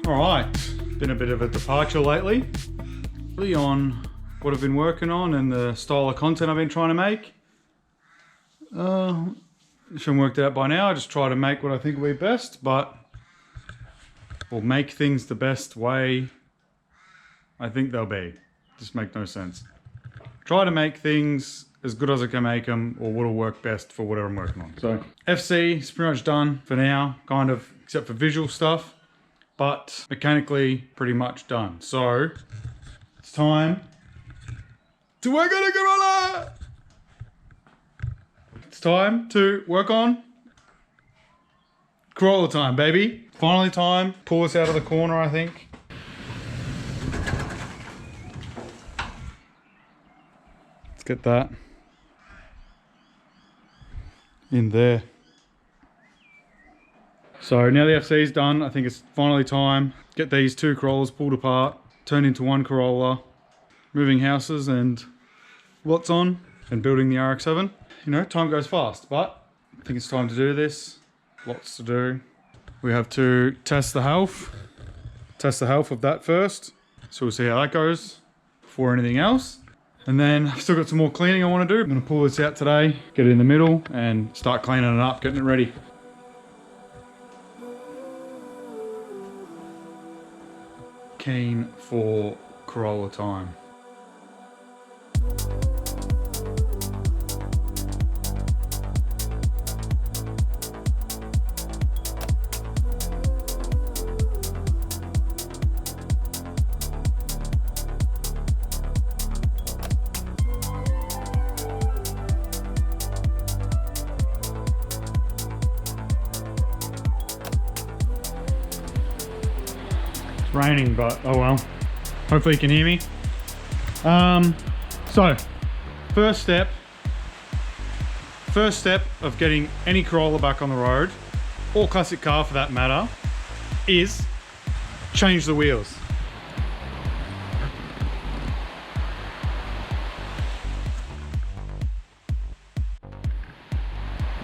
Alright, been a bit of a departure lately. Really on what I've been working on and the style of content I've been trying to make. Should have worked it out by now. I just try to make what I think will be best, but or make things the best way I think they'll be. Just make no sense. Try to make things as good as I can make them, or what'll work best for whatever I'm working on. So FC is pretty much done for now, kind of, except for visual stuff, but mechanically pretty much done. So it's time to work on a Corolla. It's time to work on Corolla time, baby. Finally time. Pull this out of the corner, I think. Let's get that in there. So now the FC is done, I think it's finally time. Get these two Corollas pulled apart, turned into one Corolla, moving houses and lots on, and building the RX-7. You know, time goes fast, but I think it's time to do this. Lots to do. We have to test the health of that first. So we'll see how that goes before anything else. And then I've still got some more cleaning I want to do. I'm going to pull this out today, get it in the middle and start cleaning it up, getting it ready. Keen for Corolla time. Raining, but oh well. Hopefully you can hear me. So first step of getting any Corolla back on the road, or classic car for that matter, is change the wheels.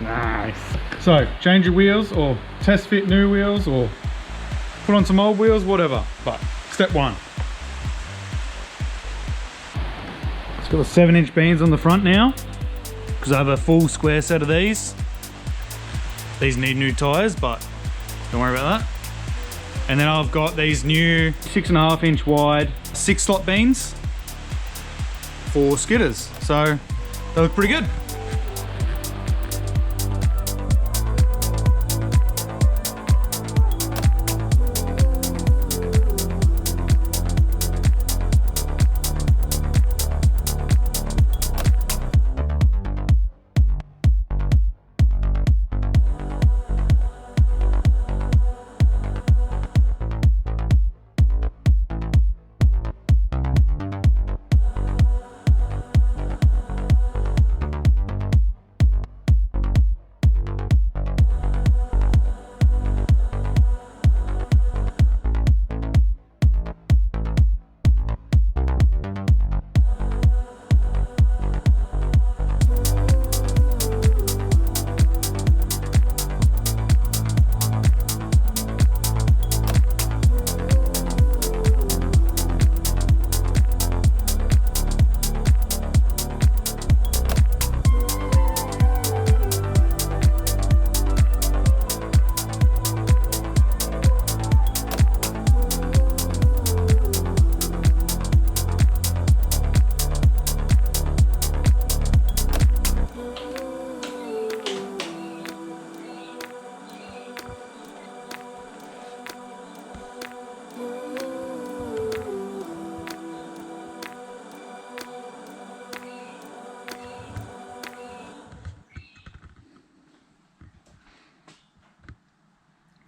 Nice. So change your wheels, or test fit new wheels, or put on some old wheels, whatever. But step one. It's got the 7-inch beans on the front now, because I have a full square set of these. These need new tires, but don't worry about that. And then I've got these new 6.5-inch wide 6-slot beans for skidders. So they look pretty good.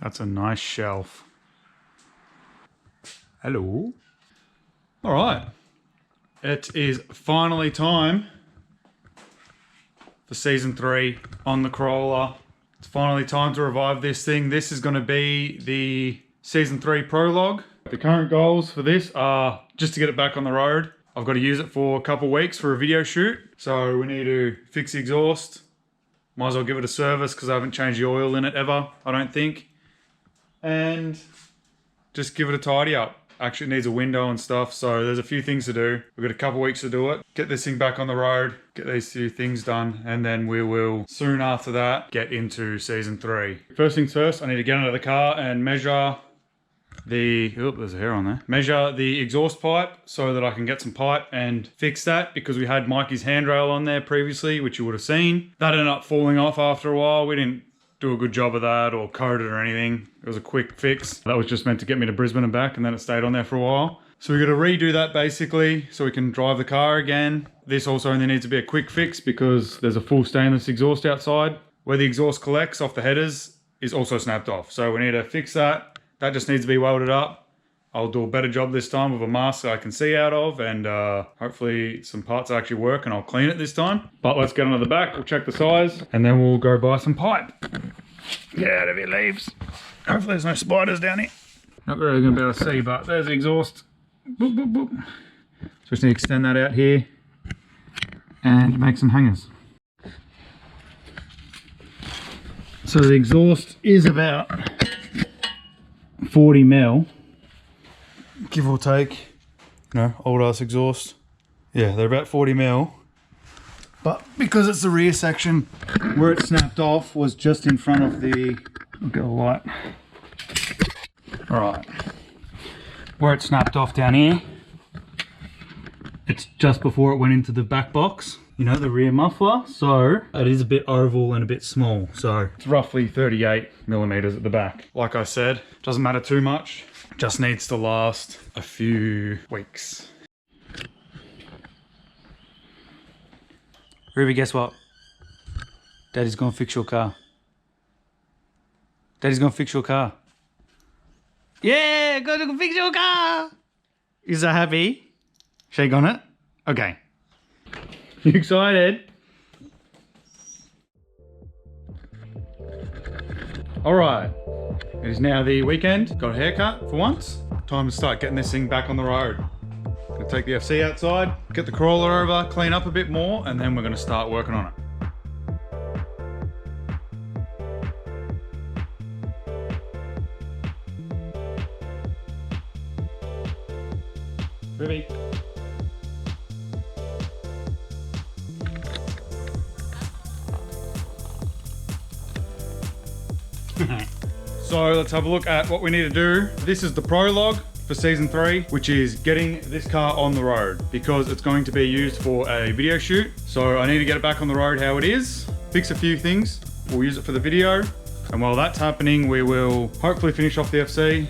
That's a nice shelf. Hello. All right. It is finally time for season 3 on the Corolla. It's finally time to revive this thing. This is going to be the season 3 prologue. The current goals for this are just to get it back on the road. I've got to use it for a couple weeks for a video shoot. So we need to fix the exhaust. Might as well give it a service because I haven't changed the oil in it ever, I don't think. And just give it a tidy up. Actually needs a window and stuff, so there's a few things to do. We've got a couple weeks to do it. Get this thing back on the road, get these few things done, and then we will soon after that get into season 3. First things first, I need to get out of the car and measure the, oh, there's a hair on there. Measure the exhaust pipe so that I can get some pipe and fix that, because we had Mikey's handrail on there previously, which you would have seen. That ended up falling off after a while. We didn't do a good job of that or code it or anything. It was a quick fix. That was just meant to get me to Brisbane and back, and then it stayed on there for a while. So we got to redo that basically so we can drive the car again. This also only needs to be a quick fix because there's a full stainless exhaust outside. Where the exhaust collects off the headers is also snapped off. So we need to fix that. That just needs to be welded up. I'll do a better job this time with a mask that I can see out of, and hopefully some parts actually work, and I'll clean it this time. But let's get onto the back, we'll check the size, and then we'll go buy some pipe. Get out of here, leaves. Hopefully there's no spiders down here. Not really going to be able to see, but there's the exhaust. Boop, boop, boop. So just need to extend that out here and make some hangers. So the exhaust is about 40 mil. Give or take, old ass exhaust. Yeah, they're about 40 mil. But because it's the rear section, where it snapped off was just in front of the, I'll get a light. All right, where it snapped off down here, it's just before it went into the back box, the rear muffler. So it is a bit oval and a bit small. So it's roughly 38 millimeters at the back. Like I said, doesn't matter too much. Just needs to last a few weeks. Ruby, guess what? Daddy's gonna fix your car. Daddy's gonna fix your car. Yeah, gonna fix your car. Is that happy? Shake on it? Okay. You excited? All right. It is now the weekend. Got a haircut for once. Time to start getting this thing back on the road. Gonna take the FC outside, get the crawler over, clean up a bit more, and then we're gonna start working on it. Ruby. So let's have a look at what we need to do. This is the prologue for season 3, which is getting this car on the road because it's going to be used for a video shoot. So I need to get it back on the road how it is, fix a few things. We'll use it for the video. And while that's happening, we will hopefully finish off the FC.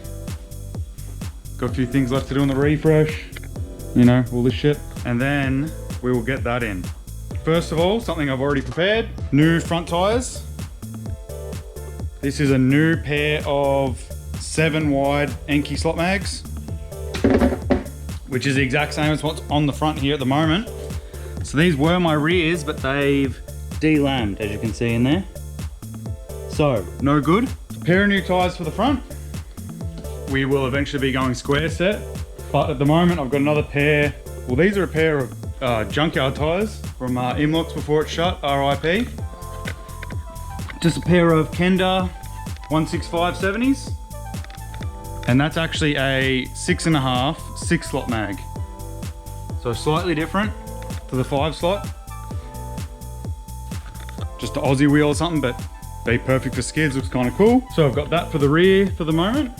Got a few things left to do on the refresh, all this shit. And then we will get that in. First of all, something I've already prepared, new front tires. This is a new pair of 7 wide Enki slot mags, which is the exact same as what's on the front here at the moment. So these were my rears, but they've de-lammed, as you can see in there. So, no good. A pair of new tires for the front. We will eventually be going square set, but at the moment I've got another pair. Well, these are a pair of junkyard tires from Imlocks before it shut, RIP. Just a pair of Kenda 165/70s. And that's actually a 6.5 6-slot mag. So slightly different to the 5-slot. Just an Aussie wheel or something, but be perfect for skids, looks kind of cool. So I've got that for the rear for the moment.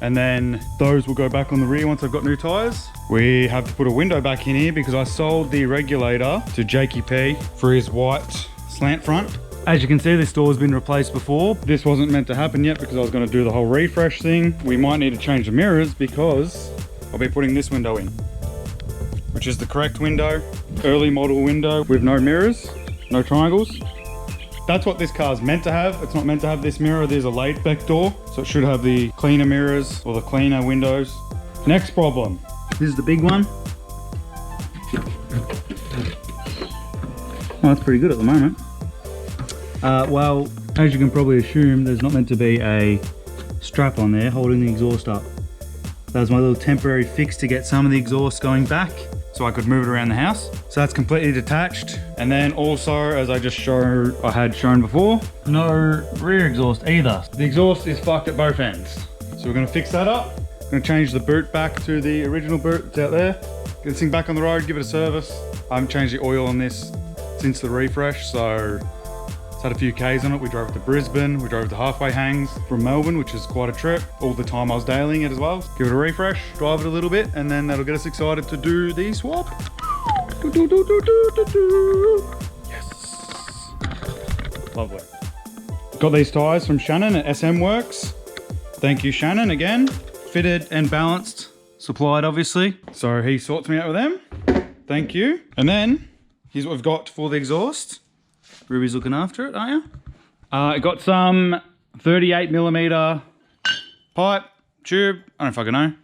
And then those will go back on the rear once I've got new tires. We have to put a window back in here because I sold the regulator to Jakey P for his white slant front. As you can see, this door has been replaced before. This wasn't meant to happen yet because I was going to do the whole refresh thing. We might need to change the mirrors because I'll be putting this window in, which is the correct window, early model window with no mirrors, no triangles. That's what this car's meant to have. It's not meant to have this mirror. There's a laid back door, so it should have the cleaner mirrors or the cleaner windows. Next problem. This is the big one. Oh, that's pretty good at the moment. Well, as you can probably assume, there's not meant to be a strap on there holding the exhaust up. That was my little temporary fix to get some of the exhaust going back so I could move it around the house. So that's completely detached. And then also, as I had shown before, no rear exhaust either. The exhaust is fucked at both ends. So we're gonna fix that up. Gonna change the boot back to the original boot that's out there. Get this thing back on the road, give it a service. I haven't changed the oil on this since the refresh, so it's had a few Ks on it. We drove to Brisbane, we drove to halfway hangs from Melbourne, which is quite a trip. All the time I was dailying it as well. Give it a refresh, drive it a little bit, and then that'll get us excited to do the swap. Yes. Lovely. Got these tyres from Shannon at SM Works. Thank you, Shannon, again. Fitted and balanced, supplied obviously. So he sorts me out with them. Thank you. And then here's what we've got for the exhaust. Ruby's looking after it, aren't you? I got some 38mm pipe, tube, I don't fucking know.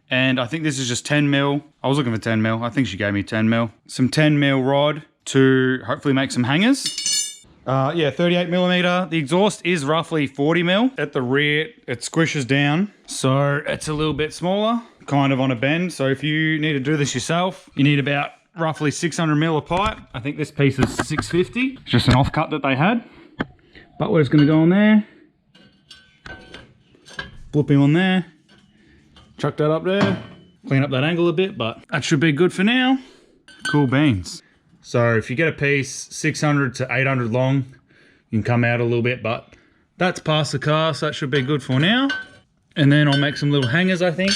And I think this is just 10mm. I was looking for 10mm. I think she gave me 10mm. Some 10mm rod to hopefully make some hangers. Yeah, 38mm. The exhaust is roughly 40mm. At the rear, it squishes down. So it's a little bit smaller, kind of on a bend. So if you need to do this yourself, you need about roughly 600mm of pipe. I think this piece is 650. It's just an offcut that they had. But we're just gonna go on there. Flip him on there. Chuck that up there. Clean up that angle a bit, but that should be good for now. Cool beans. So if you get a piece 600 to 800 long, you can come out a little bit, but that's past the car, so that should be good for now. And then I'll make some little hangers, I think.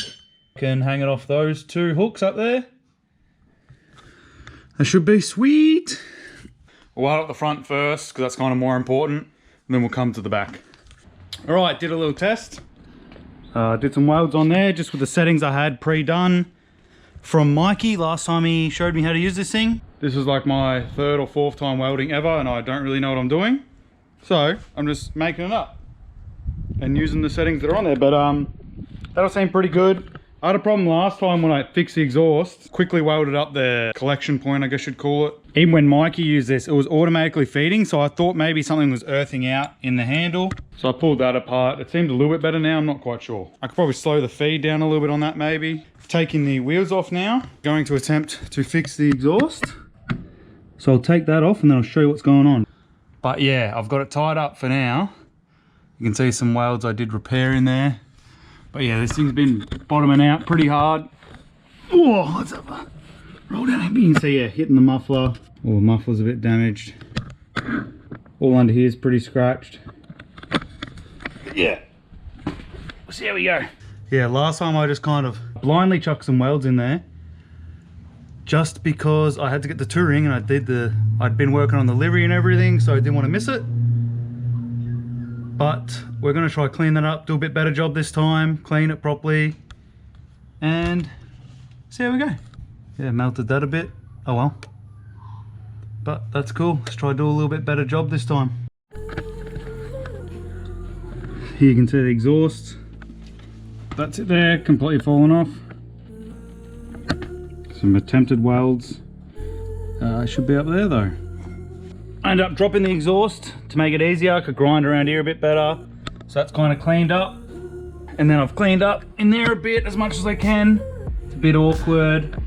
Can hang it off those two hooks up there. That should be sweet. We'll weld up the front first, because that's kind of more important, and then we'll come to the back. All right, did a little test. Did some welds on there, just with the settings I had pre-done from Mikey last time he showed me how to use this thing. This is like my 3rd or 4th time welding ever, and I don't really know what I'm doing. So I'm just making it up and using the settings that are on there, but that'll seem pretty good. I had a problem last time when I fixed the exhaust. Quickly welded up the collection point, I guess you'd call it. Even when Mikey used this, it was automatically feeding, so I thought maybe something was earthing out in the handle. So I pulled that apart. It seemed a little bit better now, I'm not quite sure. I could probably slow the feed down a little bit on that maybe. Taking the wheels off now. Going to attempt to fix the exhaust. So I'll take that off and then I'll show you what's going on. But yeah, I've got it tied up for now. You can see some welds I did repair in there. But yeah, this thing's been bottoming out pretty hard. Oh, let's have a roll down here. You can see, yeah, hitting the muffler. Oh, the muffler's a bit damaged. All under here is pretty scratched. But yeah, we'll see how we go. Yeah, last time I just kind of blindly chucked some welds in there. Just because I had to get the touring and I'd been working on the livery and everything, so I didn't want to miss it. But we're gonna try clean that up, do a bit better job this time, clean it properly, and see how we go. Yeah, melted that a bit, oh well. But that's cool, let's try to do a little bit better job this time. Here you can see the exhaust. That's it there, completely fallen off. Some attempted welds. Should be up there though. I ended up dropping the exhaust to make it easier. I could grind around here a bit better. So that's kind of cleaned up. And then I've cleaned up in there a bit as much as I can. It's a bit awkward.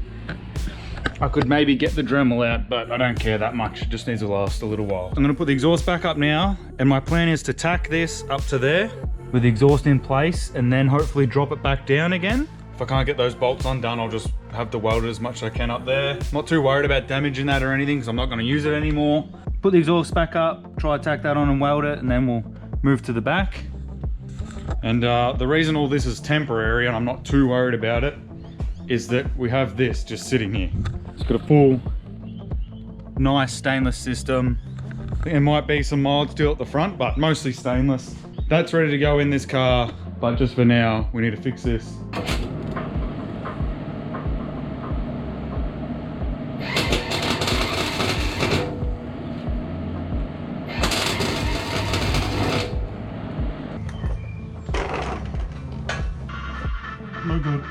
I could maybe get the Dremel out, but I don't care that much. It just needs to last a little while. I'm gonna put the exhaust back up now. And my plan is to tack this up to there with the exhaust in place and then hopefully drop it back down again. If I can't get those bolts undone, I'll just have to weld it as much as I can up there. Not too worried about damaging that or anything, because I'm not going to use it anymore. Put the exhaust back up, try to tack that on and weld it, and then we'll move to the back. And the reason all this is temporary, and I'm not too worried about it, is that we have this just sitting here. It's got a full, nice stainless system. There might be some mild steel at the front, but mostly stainless. That's ready to go in this car, but just for now, we need to fix this. No good.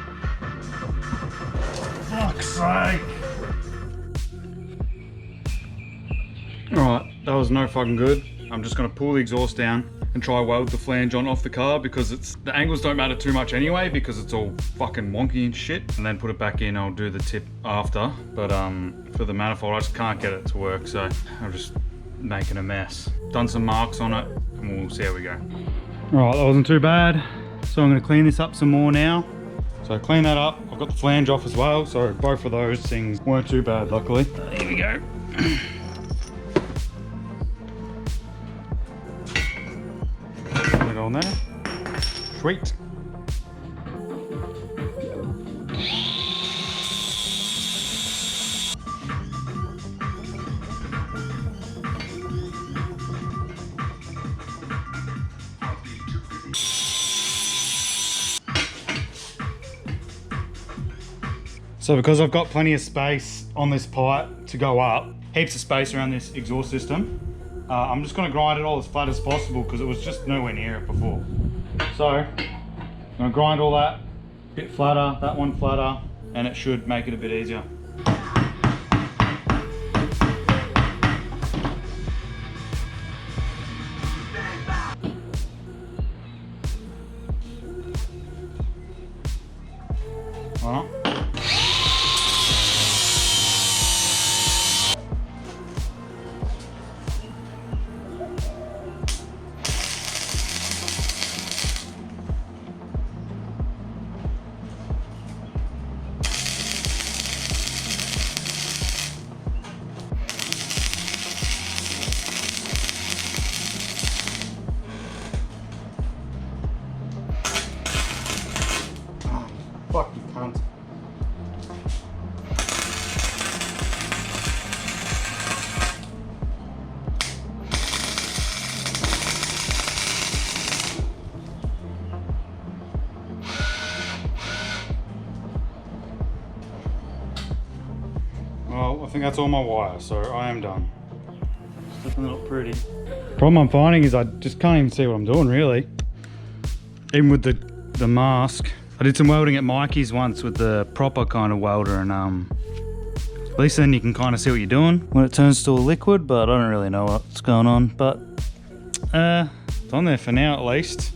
Fuck's sake. Alright, that was no fucking good. I'm just gonna pull the exhaust down and try weld the flange on off the car, because the angles don't matter too much anyway, because it's all fucking wonky and shit. And then put it back in, I'll do the tip after. But for the manifold, I just can't get it to work, so I'm just making a mess. Done some marks on it, and we'll see how we go. Alright, that wasn't too bad. So I'm going to clean this up some more now. So clean that up. I've got the flange off as well, so both of those things weren't too bad, luckily. Here we go. Gonna go on there. Sweet. So because I've got plenty of space on this pipe to go up, heaps of space around this exhaust system, I'm just going to grind it all as flat as possible because it was just nowhere near it before. So I'm going to grind all that a bit flatter, that one flatter, and it should make it a bit easier. Alright. Fuck you cunt. Well, I think that's all my wire, so I am done. It's definitely not pretty. Problem I'm finding is I just can't even see what I'm doing, really. Even with the mask. I did some welding at Mikey's once with the proper kind of welder, and at least then you can kind of see what you're doing when it turns to a liquid, but I don't really know what's going on. But it's on there for now at least.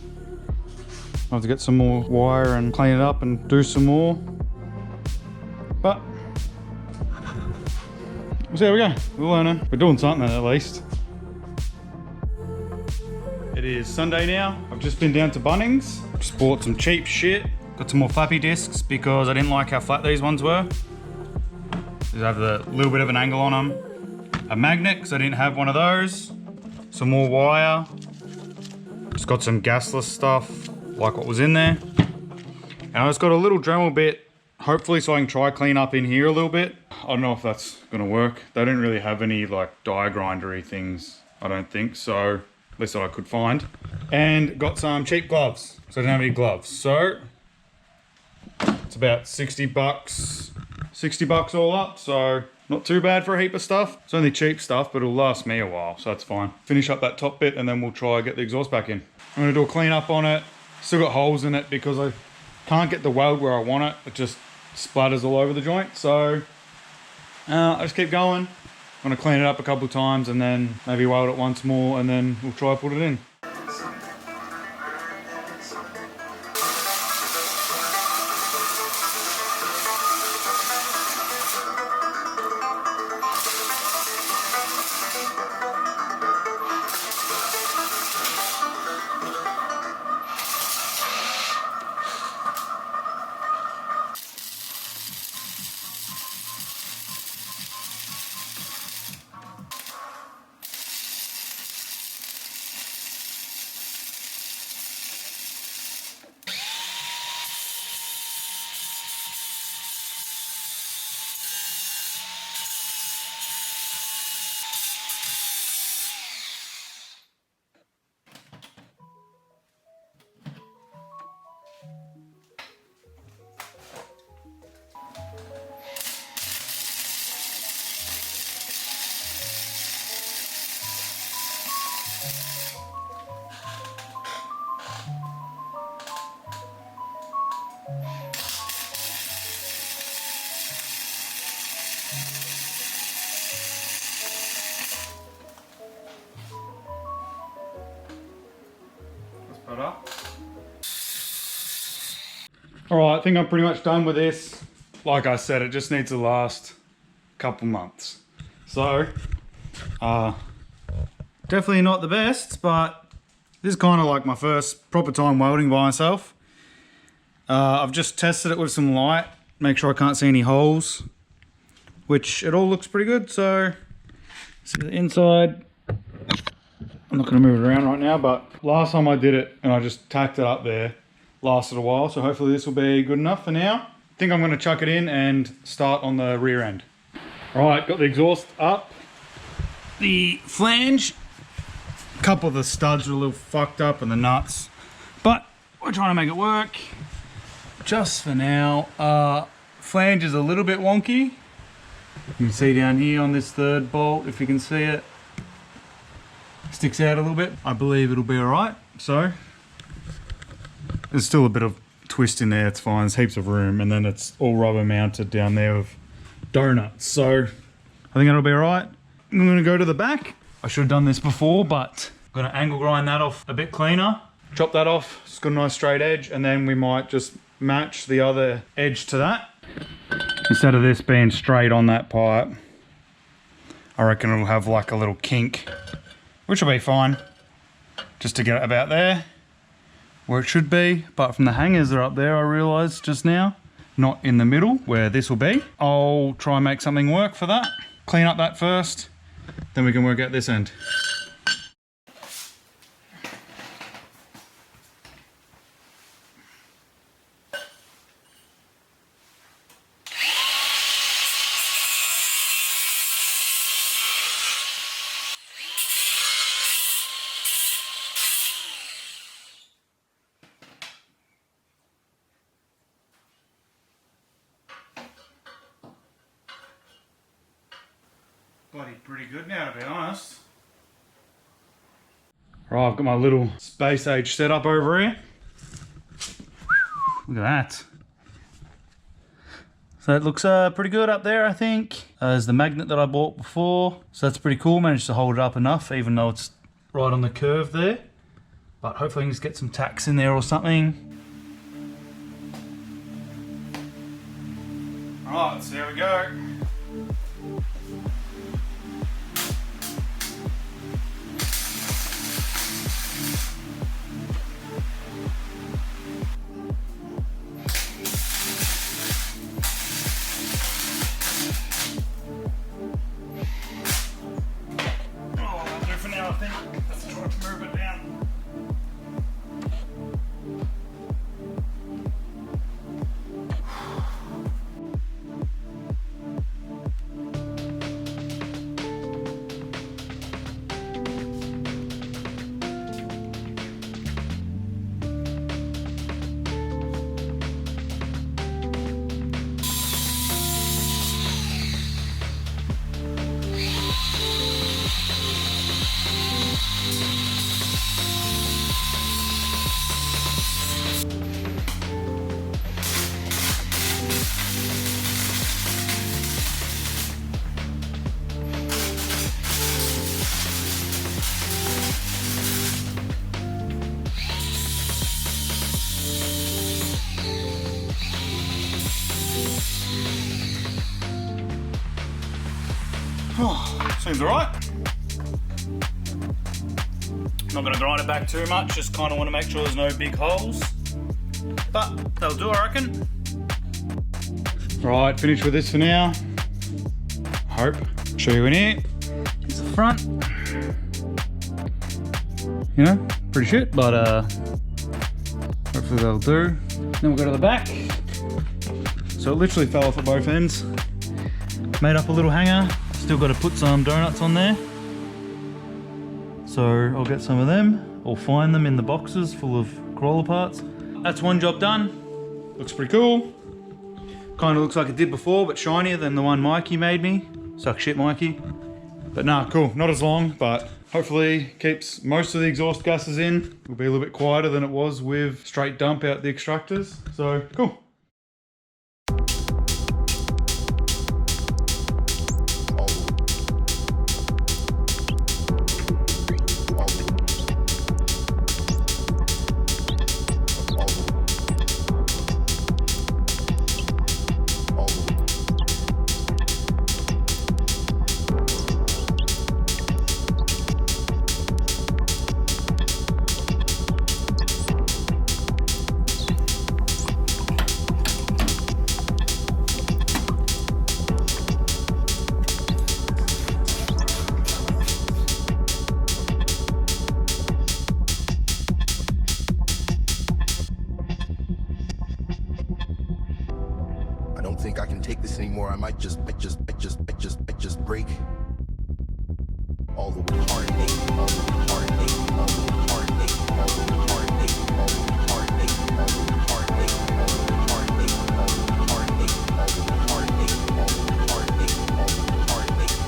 I'll have to get some more wire and clean it up and do some more. But so there we go, we're learning. We're doing something at least. It is Sunday now. I've just been down to Bunnings. Just bought some cheap shit. Got some more flappy discs because I didn't like how flat these ones were. These have a little bit of an angle on them. A magnet, because I didn't have one of those. Some more wire. Just got some gasless stuff, like what was in there. And I just got a little Dremel bit, hopefully so I can try clean up in here a little bit. I don't know if that's gonna work. They don't really have any like die grindery things, I don't think, so at least that I could find. And got some cheap gloves, so I didn't have any gloves. So it's about 60 bucks all up, so not too bad for a heap of stuff. It's only cheap stuff, but it'll last me a while, so that's fine. Finish up that top bit and then we'll try get the exhaust back in. I'm gonna do a clean up on it. Still got holes in it because I can't get the weld where I want it. It just splatters all over the joint, so I just keep going. I'm gonna clean it up a couple of times and then maybe weld it once more and then we'll try put it in. Alright, I think I'm pretty much done with this. Like I said, it just needs to last a couple months. So, definitely not the best, but this is kind of like my first proper time welding by myself. I've just tested it with some light, make sure I can't see any holes, which it all looks pretty good. So the inside, I'm not going to move it around right now, but last time I did it and I just tacked it up there, lasted a while. So hopefully this will be good enough for now. I think I'm going to chuck it in and start on the rear end. All right, got the exhaust up. The flange, a couple of the studs are a little fucked up and the nuts, but we're trying to make it work just for now. Flange is a little bit wonky. You can see down here on this third bolt, if you can see it, sticks out a little bit. I believe it'll be all right. So there's still a bit of twist in there, it's fine, there's heaps of room, and then it's all rubber mounted down there with donuts. So I think it'll be all right. I'm gonna go to the back. I should have done this before, but I'm gonna angle grind that off a bit cleaner. Chop that off, it's got a nice straight edge, and then we might just match the other edge to that. Instead of this being straight on that pipe, I reckon it'll have like a little kink, which will be fine, just to get it about there, where it should be. But from the hangers are up there, I realised just now, not in the middle, where this will be. I'll try and make something work for that. Clean up that first, then we can work out this end. Bloody pretty good now, to be honest. Right, I've got my little space age setup over here. Look at that. So it looks pretty good up there, I think. There's the magnet that I bought before, so that's pretty cool. Managed to hold it up enough, even though it's right on the curve there. But hopefully I can just get some tacks in there or something. Alright, so here we go. Oh, seems alright. Not going to grind it back too much, just kind of want to make sure there's no big holes. But that'll do, I reckon. Right, finished with this for now. Hope. Show you in here. Here's the front. You know, pretty shit, but hopefully that'll do. Then we'll go to the back. So it literally fell off at both ends. Made up a little hanger. Still got to put some donuts on there. So I'll get some of them, or find them in the boxes full of Corolla parts. That's one job done. Looks pretty cool. Kind of looks like it did before, but shinier than the one Mikey made me. Suck shit, Mikey. But nah, cool. Not as long, but hopefully keeps most of the exhaust gases in. It'll be a little bit quieter than it was with straight dump out the extractors. So cool. think I can take this anymore. I might just break all the heartache, all the heartache, all the heartache, all the heartache, all the heartache, all the heartache, all the heartache, all the heartache, all the heartache, all the heartache, all the heartache.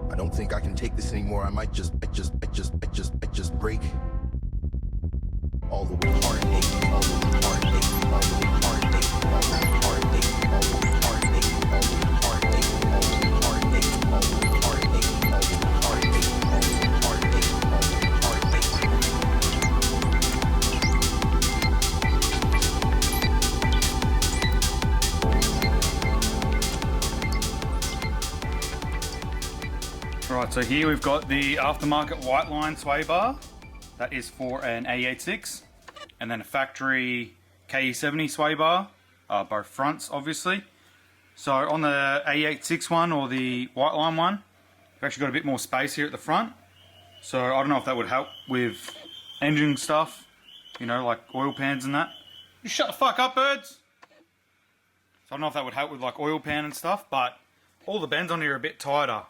I don't think I can take this anymore. I might just break all the heartache, all the heartache, all the heartache, all the heartache, all the heartache, all the heartache, all the heartache, all the heartache, all the heartache, all the heartache, all the heartache. Right, so here we've got the aftermarket white line sway bar. That is for an A86. And then a factory KE70 sway bar, both fronts obviously. So on the A86 one or the white line one, we've actually got a bit more space here at the front. So I don't know if that would help with engine stuff, you know, like oil pans and that. You shut the fuck up, birds! So I don't know if that would help with like oil pan and stuff, but all the bends on here are a bit tighter.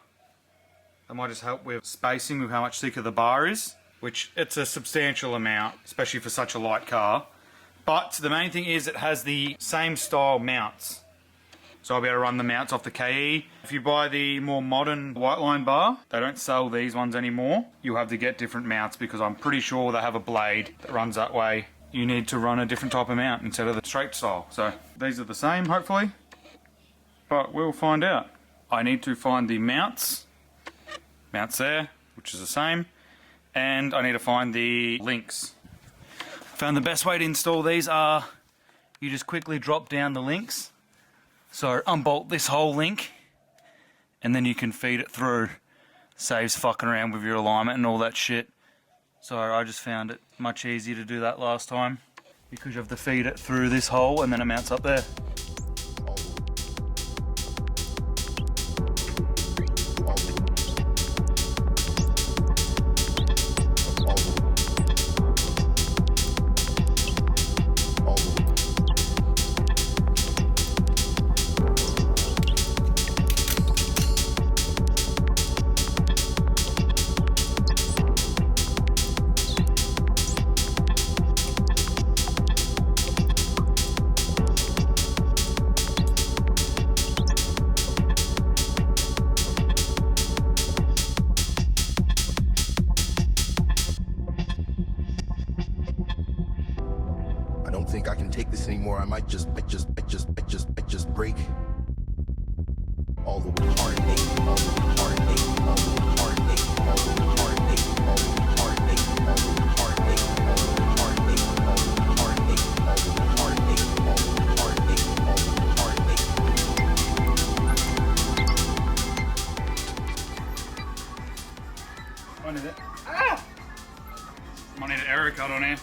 That might just help with spacing with how much thicker the bar is, which it's a substantial amount, especially for such a light car. But the main thing is it has the same style mounts. So I'll be able to run the mounts off the KE. If you buy the more modern white line bar, they don't sell these ones anymore. You'll have to get different mounts because I'm pretty sure they have a blade that runs that way. You need to run a different type of mount instead of the straight style. So these are the same, hopefully. But we'll find out. I need to find the mounts there, which is the same, and I need to find the links. Found the best way to install these are you just quickly drop down the links. So unbolt this whole link and then you can feed it through. Saves fucking around with your alignment and all that shit. So I just found it much easier to do that last time because you have to feed it through this hole and then it mounts up there. I don't think I can take this anymore. I might just break all the heartache, all the heartache, all the heartache, all the heartache, all the heartache, all the heartache, all the heartache, all the heartache, all the heartache, all the heartache, all the heartache. Might need it. Ah! Might need an error cut on here.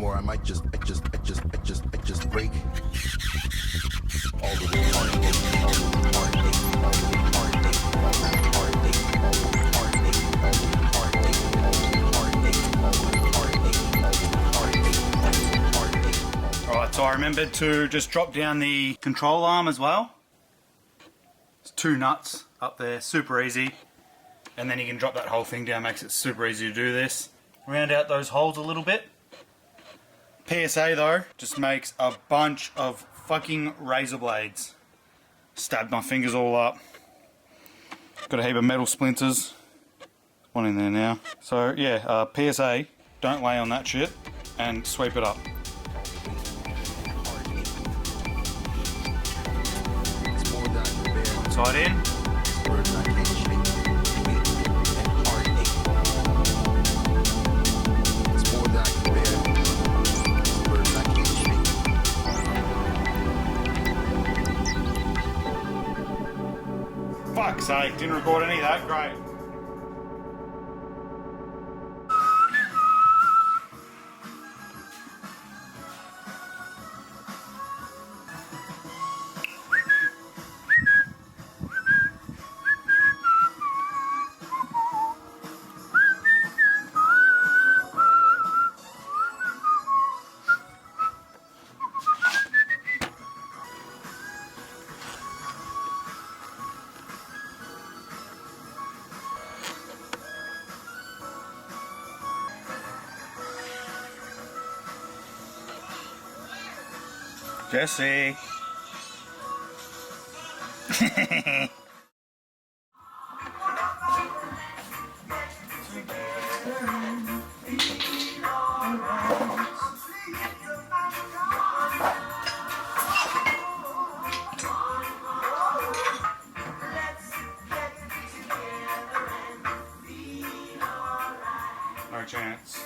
anymore. I might just break all the retarded, all the retarded, all the retarded, all the retarded, all the retarded, all the retarded, all the retarded. Alright, so I remembered to just drop down the control arm as well. It's 2 nuts up there, super easy. And then you can drop that whole thing down, makes it super easy to do this. Round out those holes a little bit. PSA though, just makes a bunch of fucking razor blades. Stabbed my fingers all up. Got a heap of metal splinters. One in there now. So yeah, PSA, don't lay on that shit and sweep it up. Side in. Fuck's sake, didn't record any of that, great. Jesse. No chance.